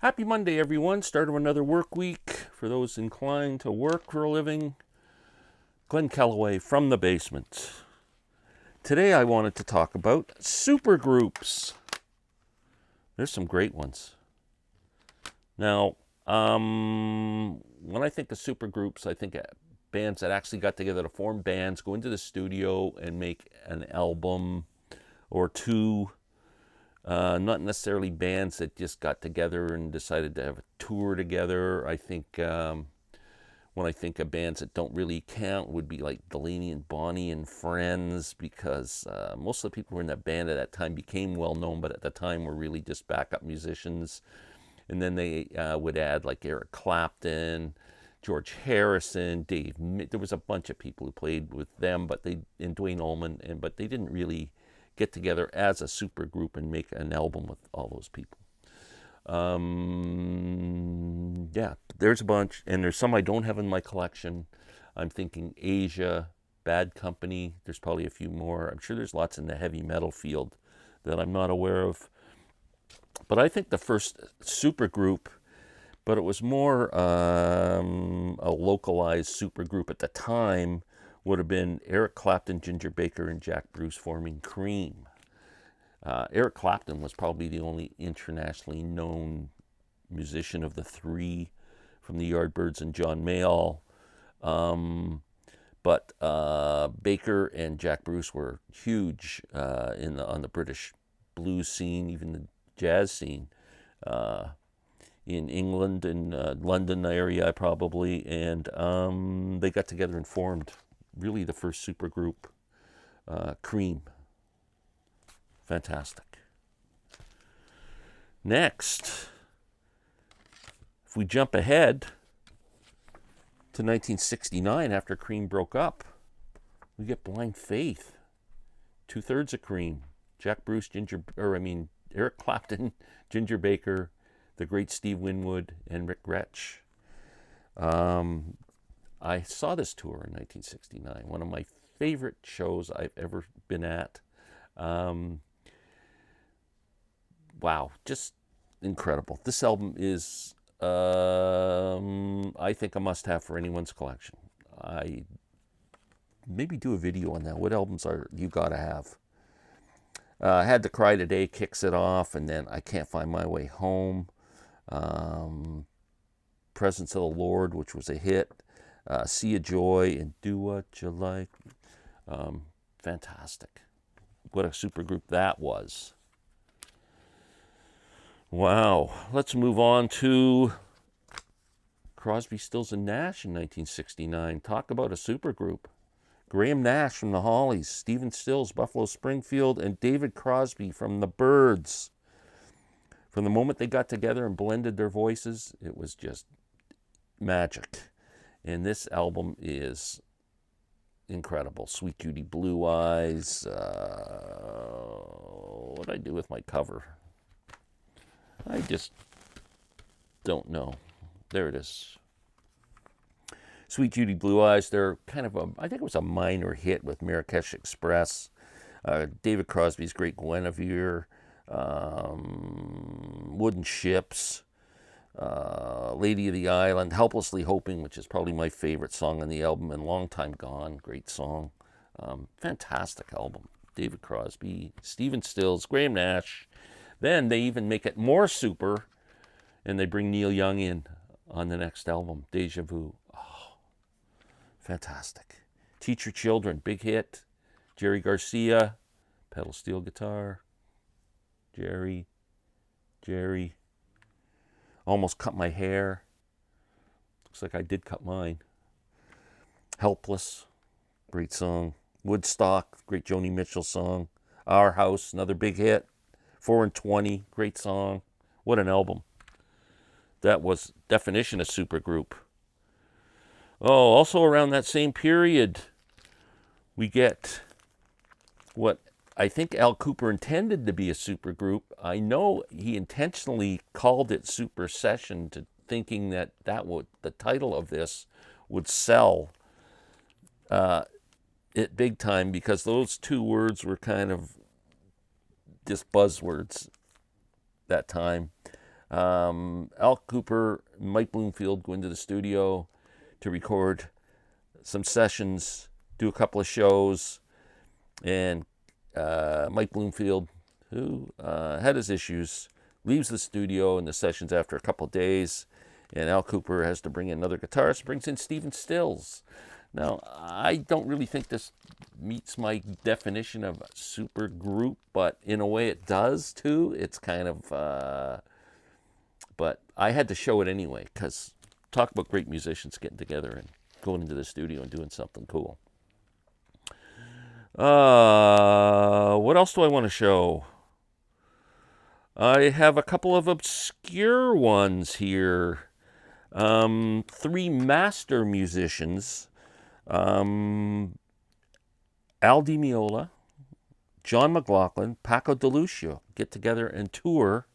Happy Monday, everyone. Start of another work week. For those inclined to work for a living, Glenn Calloway from the basement. Today I wanted to talk about supergroups. There's some great ones. Now, when I think of supergroups, I think of bands that actually got together to form bands, go into the studio and make an album or two. Not necessarily bands that just got together and decided to have a tour together. I think when I think of bands that don't really count would be like Delaney and Bonnie and Friends, because most of the people who were in that band at that time became well known, but at the time were really just backup musicians. And then they would add like Eric Clapton, George Harrison, there was a bunch of people who played with them, and Duane Allman, but they didn't really get together as a super group and make an album with all those people. Yeah, there's a bunch, and there's some I don't have in my collection. I'm thinking Asia, Bad Company. There's probably a few more. I'm sure there's lots in the heavy metal field that I'm not aware of. But I think the first super group, but it was more a localized super group at the time, would have been Eric Clapton, Ginger Baker, and Jack Bruce forming Cream. Eric Clapton was probably the only internationally known musician of the three, from the Yardbirds and John Mayall. But Baker and Jack Bruce were huge on the British blues scene, even the jazz scene in England and London area probably, and they got together and formed really the first supergroup, Cream. Fantastic. Next, if we jump ahead to 1969, after Cream broke up, we get Blind Faith. 2/3 of Cream. Jack Bruce, Eric Clapton, Ginger Baker, the great Steve Winwood, and Rick Gretsch. I saw this tour in 1969, one of my favorite shows I've ever been at. Wow, just incredible. This album is, I think, a must-have for anyone's collection. I maybe do a video on that. What albums are you gotta have? Had to Cry Today kicks it off, and then I Can't Find My Way Home. Presence of the Lord, which was a hit. Sea of Joy and Do What You Like. Fantastic. What a supergroup that was. Wow. Let's move on to Crosby, Stills, and Nash in 1969. Talk about a supergroup. Graham Nash from the Hollies, Stephen Stills, Buffalo Springfield, and David Crosby from the Byrds. From the moment they got together and blended their voices, it was just magic. And this album is incredible. Sweet Judy Blue Eyes. What did I do with my cover? I just don't know. There it is. Sweet Judy Blue Eyes. They're kind of I think it was a minor hit with Marrakesh Express. David Crosby's great Guinevere. Wooden Ships. Lady of the Island, Helplessly Hoping, which is probably my favorite song on the album, and Long Time Gone, great song. Fantastic album. David Crosby, Stephen Stills, Graham Nash. Then they even make it more super, and they bring Neil Young in on the next album, Deja Vu. Oh, fantastic. Teach Your Children, big hit. Jerry Garcia, pedal steel guitar. Jerry. Almost cut my hair. Looks like I did cut mine. Helpless, great song. Woodstock, great Joni Mitchell song. Our House, another big hit. 4 and 20, great song. What an album. That was definition of supergroup. Oh, also around that same period, we get what I think Al Kooper intended to be a supergroup. I know he intentionally called it Super Session, thinking that the title of this would sell it big time, because those two words were kind of just buzzwords that time. Al Cooper, Mike Bloomfield go into the studio to record some sessions, do a couple of shows, and Mike Bloomfield, who had his issues, leaves the studio and the sessions after a couple of days, and Al Cooper has to bring in another guitarist, brings in Stephen Stills. Now, I don't really think this meets my definition of super group, but in a way it does too. It's kind of, but I had to show it anyway, because talk about great musicians getting together and going into the studio and doing something cool. What else do I want to show? I have a couple of obscure ones here. 3 master musicians, Al Di Meola, John McLaughlin, Paco de Lucia, get together and tour,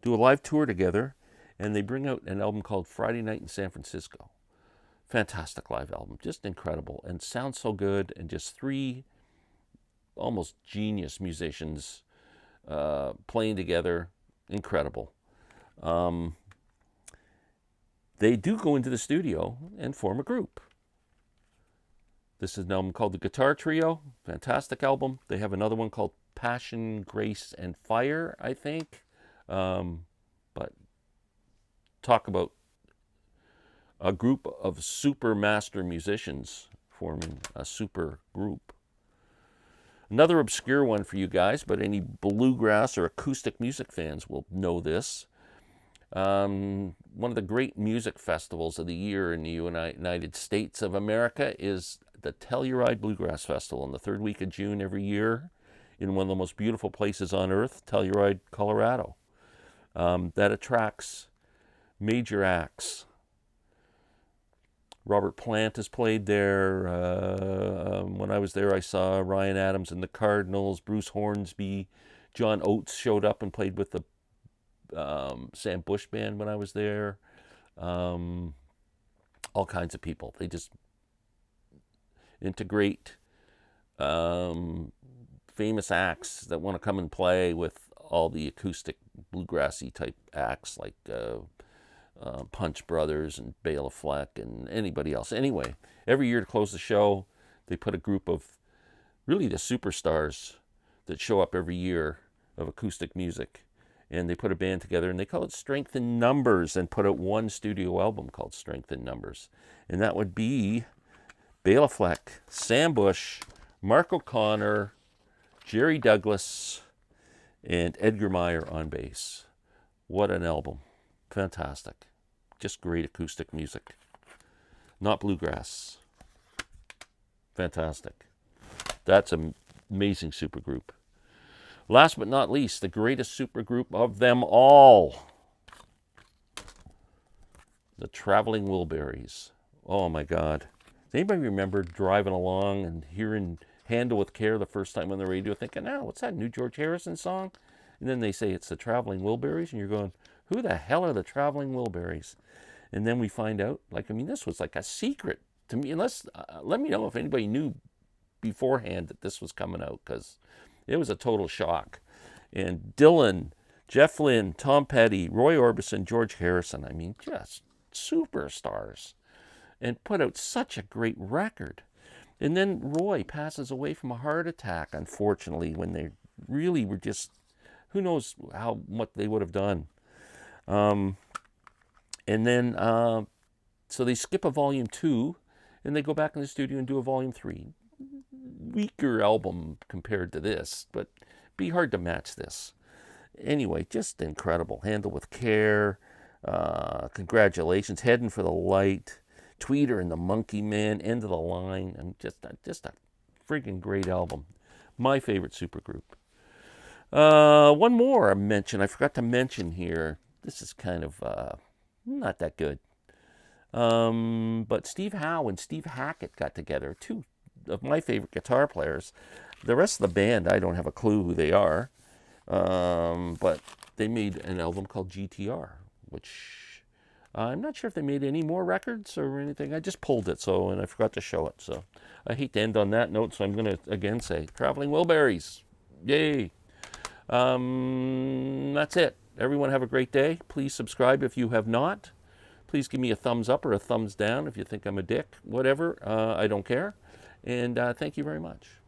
do a live tour together, and they bring out an album called Friday Night in San Francisco. Fantastic live album, just incredible, and sounds so good, and just 3 almost genius musicians playing together, incredible. They do go into the studio and form a group. This is an album called The Guitar Trio, fantastic album. They have another one called Passion, Grace, and Fire, I think. But talk about a group of super master musicians forming a super group. Another obscure one for you guys, but any bluegrass or acoustic music fans will know this. One of the great music festivals of the year in the United States of America is the Telluride Bluegrass Festival in the 3rd week of June every year in one of the most beautiful places on earth, Telluride, Colorado. That attracts major acts. Robert Plant has played there. When I was there, I saw Ryan Adams and the Cardinals, Bruce Hornsby. John Oates showed up and played with the Sam Bush Band when I was there. All kinds of people. They just integrate famous acts that want to come and play with all the acoustic bluegrassy type acts like Punch Brothers and Bela Fleck and anybody else. Anyway, every year to close the show, they put a group of really the superstars that show up every year of acoustic music. And they put a band together, and they call it Strength in Numbers, and put out one studio album called Strength in Numbers. And that would be Bela Fleck, Sam Bush, Mark O'Connor, Jerry Douglas, and Edgar Meyer on bass. What an album. Fantastic. Just great acoustic music. Not bluegrass. Fantastic. That's an amazing supergroup. Last but not least, the greatest supergroup of them all. The Traveling Wilburys. Oh my God. Does anybody remember driving along and hearing Handle with Care the first time on the radio thinking, oh, what's that new George Harrison song? And then they say it's the Traveling Wilburys, and you're going, who the hell are the Traveling Wilburys? And then we find out, this was like a secret to me. Unless, let me know if anybody knew beforehand that this was coming out, because it was a total shock. And Dylan, Jeff Lynne, Tom Petty, Roy Orbison, George Harrison, just superstars. And put out such a great record. And then Roy passes away from a heart attack, unfortunately, when they really were just, who knows what they would have done. And then, so they skip a volume 2, and they go back in the studio and do a volume 3. Weaker album compared to this, but be hard to match this. Anyway, just incredible. Handle with Care. Congratulations. Heading for the Light. Tweeter and the Monkey Man. End of the Line. And just a freaking great album. My favorite supergroup. One more I forgot to mention here. This is kind of not that good. But Steve Howe and Steve Hackett got together, 2 of my favorite guitar players. The rest of the band, I don't have a clue who they are. But they made an album called GTR, which I'm not sure if they made any more records or anything. I just pulled it, and I forgot to show it. So I hate to end on that note, so I'm going to again say Traveling Wilburys. Yay. That's it. everyone have a great day. Please subscribe if you have not. Please give me a thumbs up or a thumbs down if you think I'm a dick. Whatever. I don't care. And thank you very much.